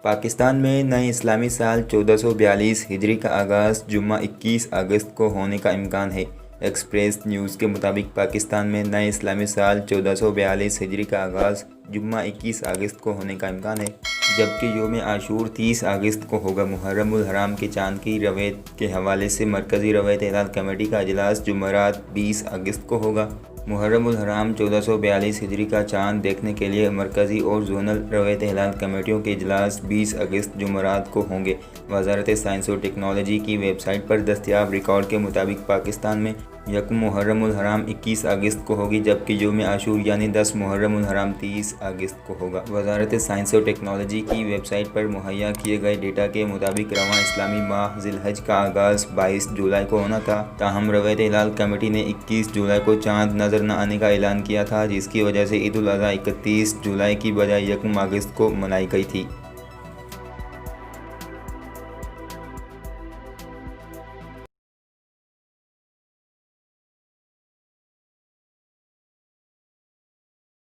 پاکستان میں نئے اسلامی سال 1442 ہجری کا آغاز جمعہ 21 اگست کو ہونے کا امکان ہے۔ ایکسپریس نیوز کے مطابق پاکستان میں نئے اسلامی سال 1442 ہجری کا آغاز جمعہ 21 اگست کو ہونے کا امکان ہے، جبکہ یوم عاشور 30 اگست کو ہوگا۔ محرم الحرام کے چاند کی رویت کے حوالے سے مرکزی رویت اعلان کمیٹی کا اجلاس جمعرات 20 اگست کو ہوگا۔ محرم الحرام 1442 ہجری کا چاند دیکھنے کے لیے مرکزی اور زونل رویت اعلان کمیٹیوں کے اجلاس 20 اگست جمعرات کو ہوں گے۔ وزارت سائنس و ٹیکنالوجی کی ویب سائٹ پر دستیاب ریکارڈ کے مطابق پاکستان میں یکم محرم الحرام 21 اگست کو ہوگی، جبکہ یوم عاشور یعنی 10 محرم الحرام 30 اگست کو ہوگا۔ وزارت سائنس و ٹیکنالوجی کی ویب سائٹ پر مہیا کیے گئے ڈیٹا کے مطابق رواں اسلامی ماہ ذی الحج کا آغاز 22 جولائی کو ہونا تھا، تاہم رویت اعلان کمیٹی نے 21 جولائی کو چاند نظر نہ آنے کا اعلان کیا تھا، جس کی وجہ سے عید الاضحیٰ 31 جولائی کی بجائے یکم اگست کو منائی گئی تھی۔